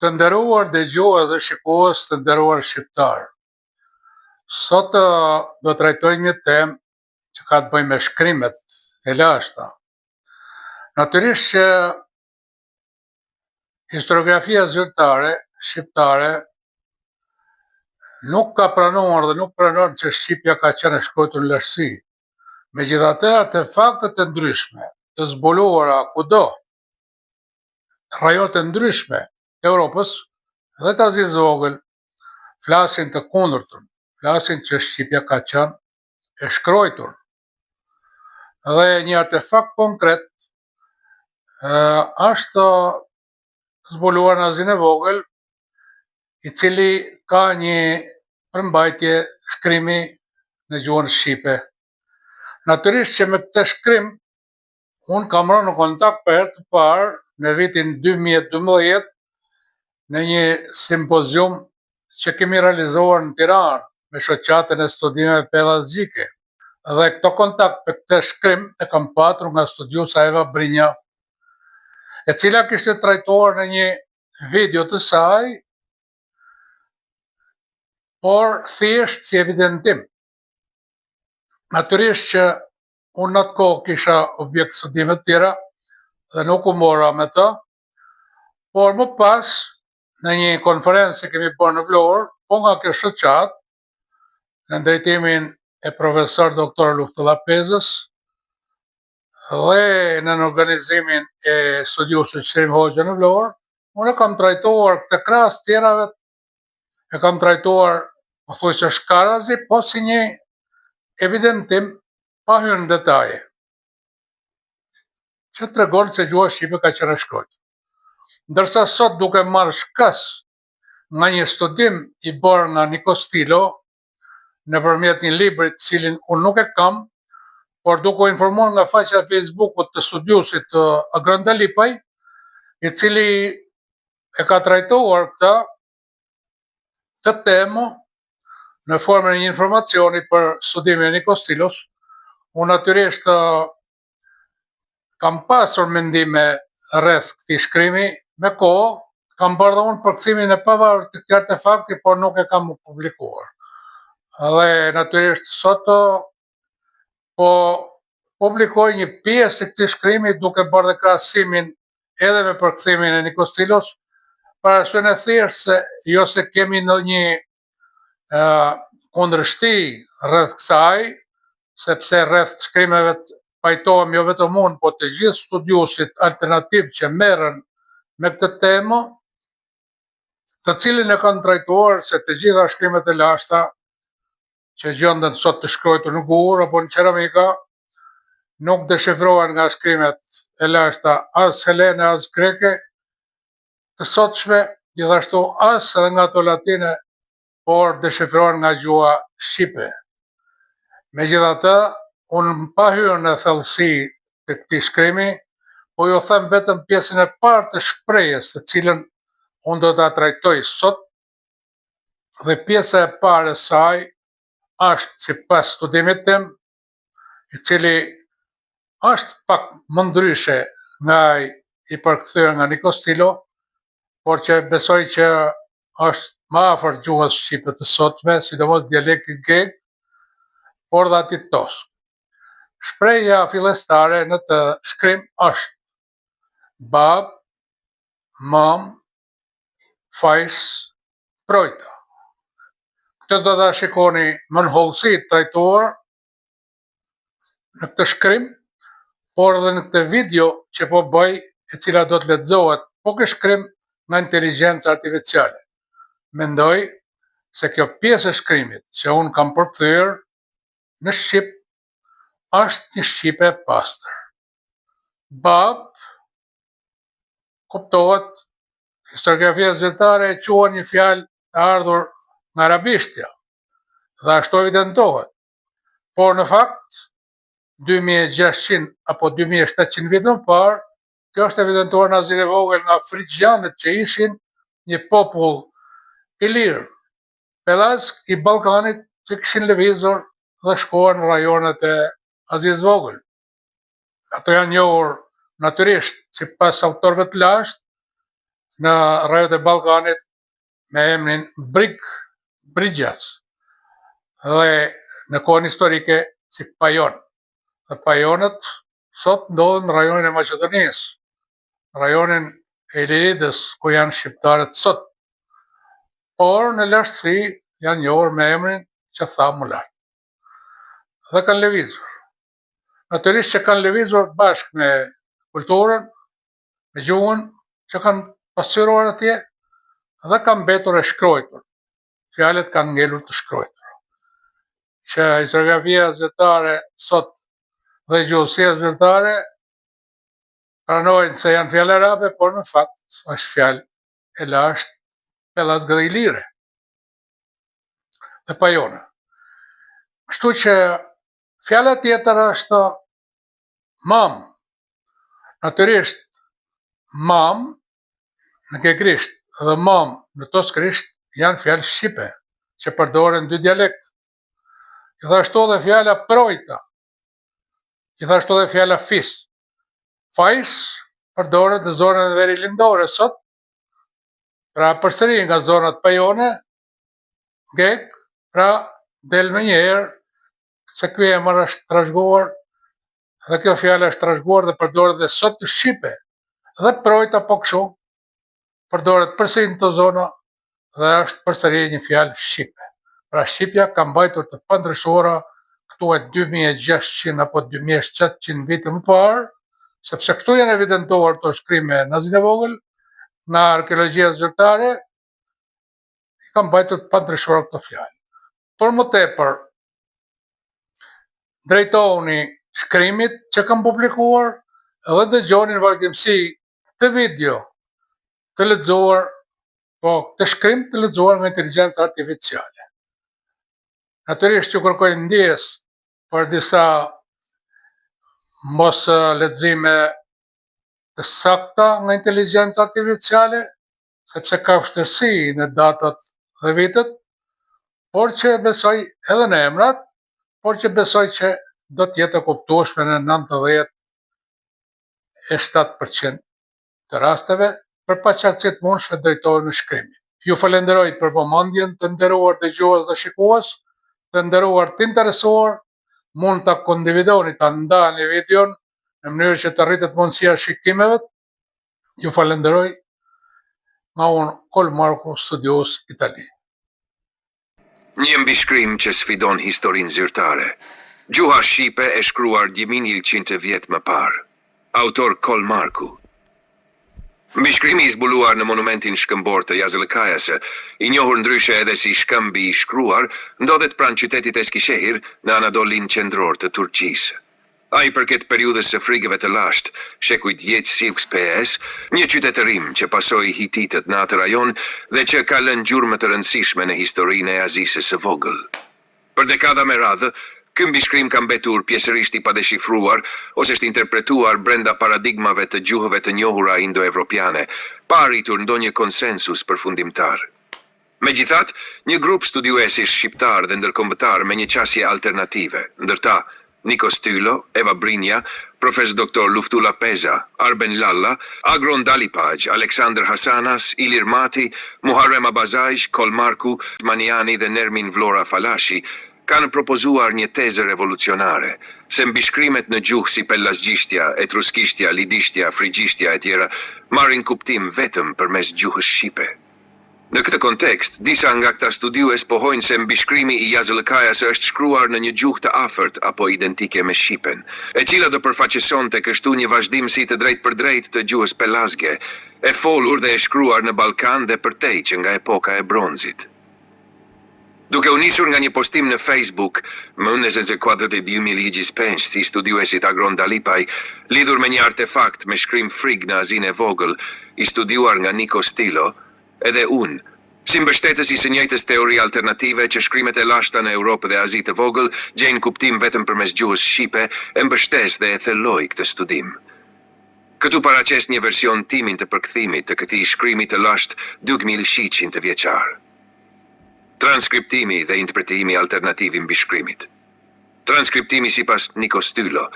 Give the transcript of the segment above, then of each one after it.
Të nderuar dëgjues dhe shikues të nderuar shqiptar. Sot do trajtojmë një temë që ka të bëjë me shkrimet e lashta. Natyrisht që historiografia zyrtare shqiptare nuk ka pranuar dhe nuk pranon që Shqipja ka qenë e shkruar në lashtësi. Megjithatë, artefakte të ndryshme, të zbuluara kudo, rajonet e ndryshme të Europës dhe të Azisë së Vogël flasin të kundërtën, flasin që Shqipja ka qenë e shkruar. Dhe një artefakt konkret është zbuluar në Azinë e Vogël, i cili ka një përmbajtje shkrimi në gjuhën shqipe. Natyrisht që me këtë shkrim unë kam rënë në kontakt për herë të parë në vitin 2012 në një simpozium që kemi realizuar në Tiranë me shoqatën e studimeve pedagogike. Dhe këto kontakt për këtë shkrim e kam patur nga studiuesa Eva Brinja, e cila kishte trajtuar në një video të saj, por thjesht si evidentim. Natyrisht që unë në atë kohë kisha objekt studime të tjera dhe nuk u mora me të, por më pas në një konferencë që kemi bërë në Vlorë, po nga kjo shoqatë, në drejtimin e profesor doktor Luftëlla Pezës dhe në organizimin e studiusit Shrim Hoxha në Vlorë, unë e kam trajtuar këtë krahas tjerave, e kam trajtuar po thuaj se shkarazi, po si një evidentim pa hyrë në detaje, që tregon se gjuha shqipe ka qenë e shkruar. Ndërsa sot duke marrë shkas nga një studim i bërë nga Nikostilo nëpërmjet një libri të cilin unë nuk e kam, por duke u informuar nga faqja e Facebookut të studiusit Agranda Lipaj, i cili e ka trajtuar këtë temë në formën e një informacioni për studimin e Nikostilos. Unë natyrisht kam pasur mendime rreth këtij shkrimi, me kohë kam bërë dhe unë përkthimin e pavarur të këtij artefakti, por nuk e kam publikuar. Dhe natyrisht sot po publikoj një pjesë të këtij shkrimi duke bërë dhe krahasimin edhe me përkthimin e Nikostilos, për arsyen e thjeshtë se jo se kemi ndonjë kundërshti rreth kësaj, sepse rreth shkrimeve pajtohem jo vetëm unë, po të gjithë studiusit alternativ që merren me këtë temë, të cilin e kanë trajtuar se të gjitha shkrimet e lashta që gjenden sot të shkruar në gur apo në qeramika nuk deshifrohen nga shkrimet e lashta as helene as greke të sotshme, gjithashtu as edhe nga ato latine, por deshifrohen nga gjuha shqipe. Megjithatë, unë pa hyrë në thellësi të këtij shkrimi, po ju them vetëm pjesën e parë të shprehjes, të cilën unë do ta trajtoj sot, dhe pjesa e parë e saj është sipas studimit tim, i cili është pak më ndryshe nga i përkthyer nga Nikostilo, por që besoj që është më afër gjuhës shqipe të sotme, sidomos dialektit grek, por dhe atit tosk. Shprehja fillestare në të shkrim është bab, mam, fajs, projta. Këtë do ta shikoni më në hollësi të trajtuar në këtë shkrim, por edhe në këtë video që po bëj, e cila do të lexohet po ky shkrim nga inteligjenca artificiale. Mendoj se kjo pjesë e shkrimit që unë kam përkthyer në shqip është një shqipe e pastër. Bab kuptohet, historiografia zyrtare e quan një fjalë të ardhur nga arabishtja, dhe ashtu evidentohet. Por në fakt 2600 apo 2700 vjet më parë, kjo është evidentuar në Azinë e Vogël nga frigjianët që ishin një popull i lirë, pellask i Ballkanit, që kishin lëvizur dhe shkuar në rajonet e Azisë së Vogël. Ato janë njohur natyrisht sipas autorëve të lashtë në rajonet e Ballkanit me emrin Brigjas dhe në kohën historike si Pajon. Dhe Pajonët sot ndodhen në rajonin e Maqedonisë, rajonin e Iliridës, ku janë shqiptarët sot, por në lashtësi janë njohur me emrin që tha më lart. Dhe kanë lëvizur. Natyrisht që kanë lëvizur bashkë me kulturën, me gjuhën që kanë pasqyruar atje, dhe kanë mbetur e shkruar. Fjalët kanë ngelur të shkruar. Që historiografia zyrtare sot dhe gjuhësia zyrtare pranojnë se janë fjalë arabe, por në fakt është fjalë e lashtë pellazgë dhe ilire dhe pajone. Kështu që fjala tjetër është mam. Natyrisht mam në gregrisht dhe mam në toskrisht janë fjalë shqipe që përdoren dy dialekt. Gjithashtu dhe fjala projta, gjithashtu dhe fjala fis. Fajs përdoret në zonën e Verilindore sot, pra përsëri nga zonat pajone, gek, pra del me njerë se ky emër është trashëguar dhe kjo fjala është trashëguar dhe përdoret dhe sot në Shqipe. Dhe projta po kështu përdoret përsëri në të zona dhe është përsëri një fjalë shqipe. Pra Shqipja ka mbajtur të pandryshuara këtu e 2600 apo 2700 vite më parë, sepse këtu janë evidentuar të shkrime në Azin e Vogël, në arkeologjia zyrtare, ka mbajtur të pandryshuara këto fjalë. Por më tepër, drejtohuni shkrimit që kam publikuar dhe dëgjoni në vazhdimsi të video të lexuar, po të shkrim të lexuar nga inteligjenca artificiale. Natyrisht që kërkoj ndjes për disa mos lexime të sakta nga inteligjenca artificiale, sepse ka vështirësi në datat dhe vitet, por që besoj edhe në emrat, por që besoj që do t'jetë e kuptueshme në 97% të rasteve, për paqartësi të mundshme drejtohen në shkrim. Ju falenderoj për vëmendjen, të nderuar dëgjues dhe shikues, të nderuar të interesuar, mund ta kondividoni, ta ndani videon në mënyrë që të rritet mundësia e shikimeve. Ju falenderoj nga unë Kolmarku, studios Itali. Një mbishkrim që sfidon historinë zyrtare. Gjuha shqipe e shkruar 2100 vjet më parë. Autor Kolmarku. Mbishkrimi i zbuluar në monumentin shkëmbor të Yazılıkayasë, i njohur ndryshe edhe si shkëmbi i shkruar, ndodhet pranë qytetit Eskishehir në Anadolin qendror të Turqisë. Ai përket periudhës së frigëve të lashtë, shekujt Yetësiuks PS, një qytetërim që pasoi hititët në atë rajon dhe që ka lënë gjurmë të rëndësishme në historinë e Azisë së Vogël. Për dekada me radhë, ky mbishkrim ka mbetur pjesërisht i padeshifruar ose është interpretuar brenda paradigmave të gjuhëve të njohura indo-evropiane, pa arritur ndonjë konsensus përfundimtar. Megjithatë, një grup studiuesish shqiptar dhe ndërkombëtar me një qasje alternative, ndërta Nikos Stylo, Eva Brinja, Profesor Dr. Luftula Peza, Arben Lalla, Agron Dalipaj, Aleksandr Hasanas, Ilir Mati, Muharrem Abazaj, Kolmarku, Maniani dhe Nermin Vlora Falashi kanë propozuar një tezë revolucionare, se mbishkrimet në gjuhë si pellazgjishtja, etruskishtja, lidishtja, frigjihtja e tjera marrin kuptim vetëm përmes gjuhës shqipe. Në këtë kontekst, disa nga këta studiues pohojnë se mbishkrimi i Yazılıkayasë është shkruar në një gjuhë të afërt apo identike me shqipen, e cila do përfaqësonte kështu një vazhdim si të drejtë për drejtë të gjuhës pelazge, e folur dhe e shkruar në Ballkan dhe përtej që nga epoka e bronzit. Duke u nisur nga një postim në Facebook, më 22.000 si studiuesit Agron Dalipaj, lidhur me një artefakt me shkrim frig në Azinë e Vogël, i studiuar nga Nikos Stylo, edhe unë, si mbështetës i së njëjtës teori alternative që shkrimet e lashta në Europë dhe Azi të Vogël gjejnë kuptim vetëm përmes gjuhës shqipe, e mbështes dhe e thelloj këtë studim. Këtu paraqes një version timin të përkthimit të këtij shkrimi të lashtë 2600 vjeçar. Transkriptimi dhe interpretimi alternativ i mbishkrimit. Transkriptimi sipas Nikos Stylo.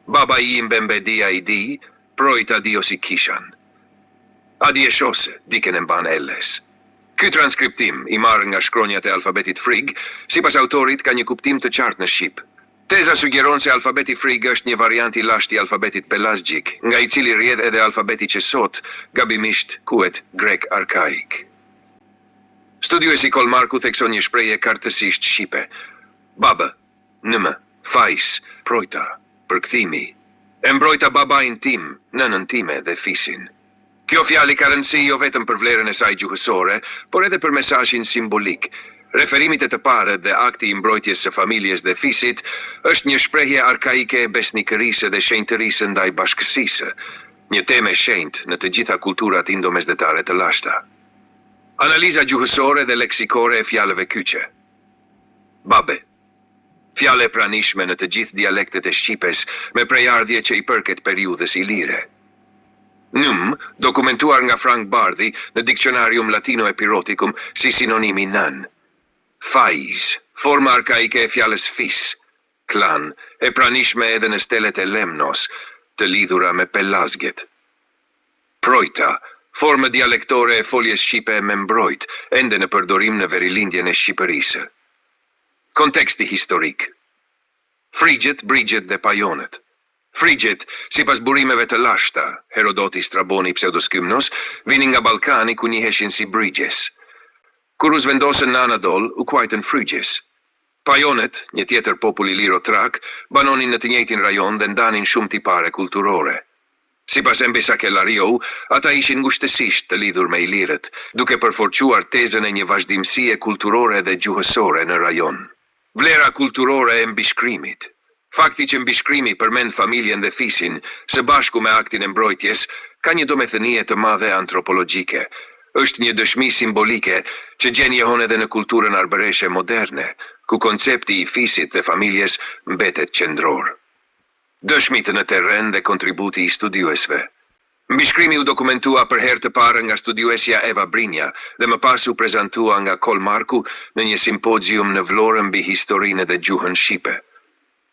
Baba im Bembedia i di, projta dio si kishan. Adi e shose, diken e mban elles. Ky transkriptim, I marrë nga shkronjat e alfabetit Frigg, sipas autorit ka një kuptim të qartë në shqip. Teza sugjeron se alfabeti Frigg është një variant I lashtë I alfabetit pelazgjik, nga I cili rrjedh edhe alfabeti që sot, gabimisht, quhet grek arkaik. Studiuesi Kolmarku thekson një shprehje kartësisht shqipe. Babë, nëmë, fajs, projta, përkthimi. E mbrojta babain tim, nënën time dhe fisin. Kjo fjali ka rëndësi jo vetëm për vlerën e saj gjuhësore, por edhe për mesazhin simbolik. Referimit e të parët dhe akti I mbrojtjes së familjes dhe fisit është një shprehje arkaike e besnikërisë dhe shenjtërisë ndaj bashkësisë, një temë e shenjtë në të gjitha kulturat indomesdhetare të lashta. Analiza gjuhësore dhe leksikore e fjalëve kyçe. Babe. Fjale e pranishme në të gjithë dialektet e Shqipes me prejardhje që I përket periudhës ilire. Nëm, dokumentuar nga Frank Bardhi në Dictionarium Latino-Epiroticum si sinonimi nën. Faiz, forma arkaike e fjalës fis, klan, e pranishme edhe në stelet e Lemnos, të lidhura me pelazgjet. Projta, formë dialektore e foljes shqipe me mbrojt, ende në përdorim në verilindjen e Shqipërisë. Konteksti historik. Frigjet, brigjet dhe pajonet. Frigjet, sipas burimeve të lashta, Herodoti, Straboni, Pseudoskymnos, vinin nga Ballkani ku njiheshin si brigjes. Kur u zvendosën në Anadol, u quajtën frygjes. Pajonet, një tjetër popull I liro-trak, banonin në të njëjtin rajon dhe ndanin shumë tipare kulturore. Sipas Mbisa Kellariou, ata ishin ngushtësisht të lidhur me ilirët, duke përforquar tezën e një vazhdimësie kulturore dhe gjuhësore në rajon. Vlera kulturore e mbishkrimit. Fakti që mbishkrimi përmend familjen dhe fisin, së bashku me aktin e mbrojtjes, ka një domethënie të madhe antropologjike. Është një dëshmi simbolike që gjen jehon edhe në kulturën arbëreshe moderne, ku koncepti I fisit dhe familjes mbetet qendror. Dëshmit në terren dhe kontributi I studiuesve. Mbishkrimi u dokumentua për herë të parë nga studiuesja Eva Brinja dhe më pas u prezantua nga Kolmarku në një simpozium në Vlorë mbi historinë dhe gjuhën shqipe.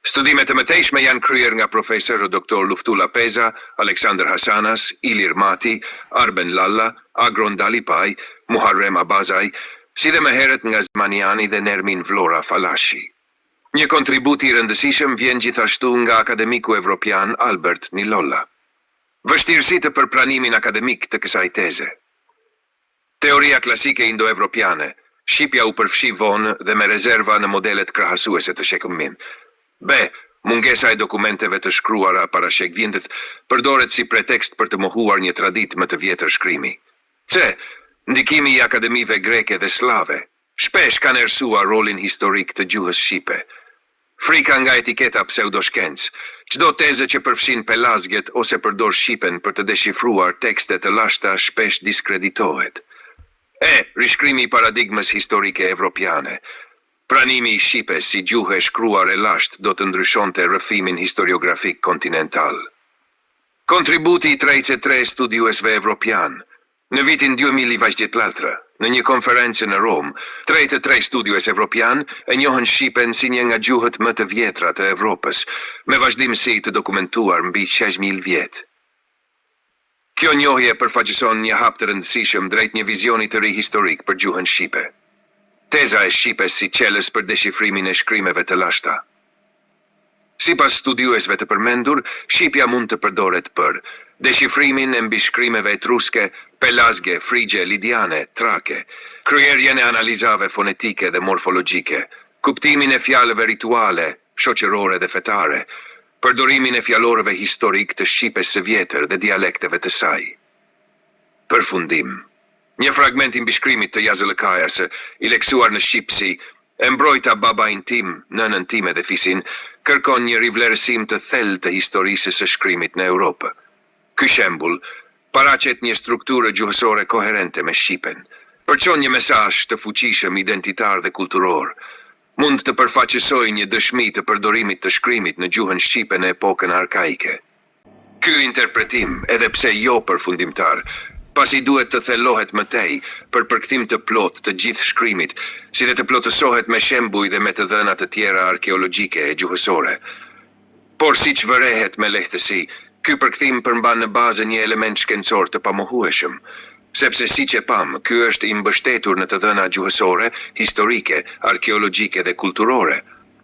Studimet e mëtejshme janë kryer nga profesor Dr. Luftula Peza, Aleksandr Hasanas, Ilir Mati, Arben Lalla, Agron Dalipaj, Muharrem Abazaj, si dhe më herët nga Zmaniani dhe Nermin Vlora Falashi. Një kontribut I rëndësishëm vjen gjithashtu nga akademiku evropian Albert Nilolla. Vështirësi të përpranimin akademik të kësaj teze. Teoria klasike indo-evropiane, Shqipja u përfshi vonë dhe me rezerva në modelet krahasuese të shekëmbim. B. Mungesa e dokumenteve të shkruara para shekvindët përdoret si pretekst për të mohuar një tradit më të vjetër shkrimi. C. Ndikimi I akademive greke dhe slave, shpesh kanë erësuar rolin historik të gjuhës shqipe. Frika nga etiketa pseudoshkencë, çdo teze që përfshin pelazgjet ose përdor shqipen për të deshifruar tekste të lashta shpesh diskreditohet. E. Rishkrimi I paradigmës historike evropiane. Pranimi I shqipes si gjuhë e shkruar e lashtë do të ndryshonte rrëfimin historiografik kontinental. Kontributi I 33 studiuesve evropian. Në vitin 2024, në një konferencë në Rom, 33 studiues evropian e njohën shqipen si një nga gjuhët më të vjetra të Evropës, me vazhdimsi të dokumentuar mbi 6.000 vjet. Kjo njohje përfaqëson një hap të rëndësishëm drejt një vizioni të ri historik për gjuhën shqipe. Teza e shqipes si qelës për deshifrimin e shkrimeve të lashta. Sipas studiuesve të përmendur, shqipja mund të përdoret për deshifrimin e mbishkrimeve etruske, pelazge, frigje, lidiane, trake, kryerjen e analizave fonetike dhe morfologjike, kuptimin e fjalëve rituale, shoqërore dhe fetare, përdorimin e fjalorëve historik të shqipes së vjetër dhe dialekteve të saj. Përfundim. Një fragment I mbishkrimit të Jazëllëkajas, I leksuar në shqipsi, e mbrojta babain tim, nënën time dhe fisin, kërkon një rivlerësim të thellë të historisë së shkrimit në Europë. Ky shembull paraqet një strukturë gjuhësore koherente me shqipen, përçon një mesazh të fuqishëm identitar dhe kulturor. Mund të përfaqësojë një dëshmi të përdorimit të shkrimit në gjuhën shqipe në epokën arkaike. Ky interpretim, edhe pse jo përfundimtar, pasi duhet të thellohet mëtej për përkthim të plot të gjithë shkrimit, si dhe të plotësohet me shembuj dhe me të dhëna të tjera arkeologjike e gjuhësore. Por siç vërehet me lehtësi, Ky përkthim përmban në bazë një element shkencor të pamohueshëm, sepse siç e pam, ky është i mbështetur në të dhëna gjuhësore, historike, arkeologjike dhe kulturore,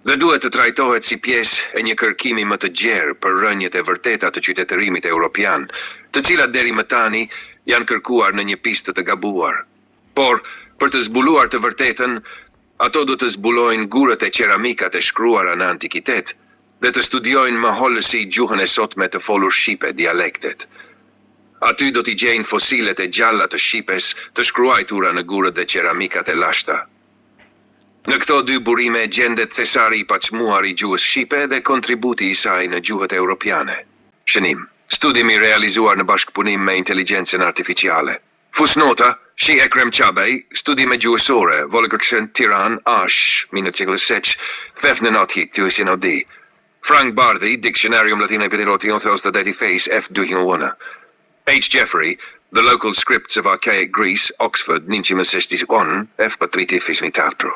dhe duhet të trajtohet si pjesë e një kërkimi më të gjerë për rënjet e vërteta të qytetërimit evropian, të cilat deri më tani janë kërkuar në një pistë të gabuar. Por, për të zbuluar të vërtetën, ato do të zbulojnë gurët e qeramikat e shkruara në antikitet, dhe të studiojnë më hollësi gjuhën e sotme të folur shqipe, dialektet. Aty do t'i gjejnë fosilet e gjalla të Shqipes të shkruajtura në gurët dhe qeramikat e lashta. Në këto dy burime gjendet thesari i pacmuar i gjuhës shqipe dhe kontributi i saj në gjuhët europiane. Shënim. Studimi realizuar në bashkëpunim me inteligjencën artificiale. Fusnota, Shi Ekrem Qabej, studime gjuhësore, Volkërkshën Tiran, Ash, 1946, Fefnë Nothit, 2010. Frank Bardhi, Dictionarium Latino-Epidrotion Face, F. 2001. H. Jeffrey, The Local Scripts of Archaic Greece, Oxford, 1961, F. Patriti Fismitastro.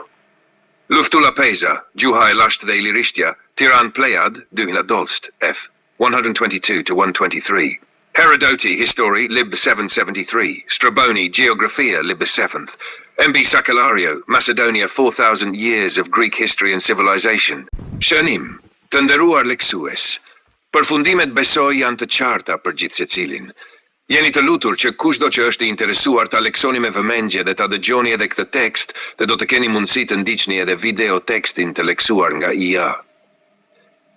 Luftula Pesa, Gjuha e lashtë dhe ilirishtja, Tiran Pleiad, 2012, F. 122 to 123. Herodoti, History, Lib 773. Straboni, Geographia, Lib 7th. M.B. Saculario, Macedonia, 4,000 Years of Greek History and Civilization. Shënim, të nderuar leksues, përfundimet besoj janë të qarta për gjithë secilin. Jeni të lutur që kushdo që është i interesuar ta leksoni me vëmendje dhe ta dëgjoni edhe këtë tekst, dhe do të keni mundësi të ndiqni edhe video tekstin të leksuar nga IA.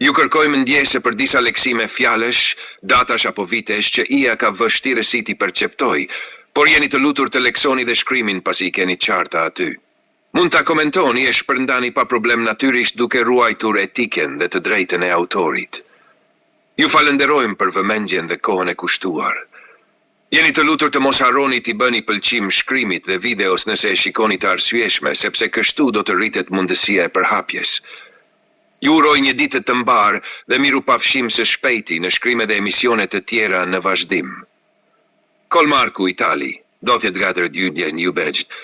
Ju kërkojmë ndjese për disa leksime fjalesh, datash apo vitesh që IA ka vështirësi t'i perceptoj, por jeni të lutur të leksoni dhe shkrimin pasi i keni qarta aty. Mund ta komentoni e shpërndani pa problem natyrisht duke ruajtur etiken dhe të drejtën e autorit. Ju falenderojmë për vëmendjen dhe kohën e kushtuar. Jeni të lutur të mos harroni t'i bëni pëlqim shkrimit dhe videos nëse e shikoni të arsyeshme, sepse kështu do të rritet mundësia e përhapjes. Ju uroj një ditë të mbar dhe miru pafshim së shpejti në shkrime dhe emisione të tjera në vazhdim. Kolmarku, Itali, do t'jet gatër djudje një begjt.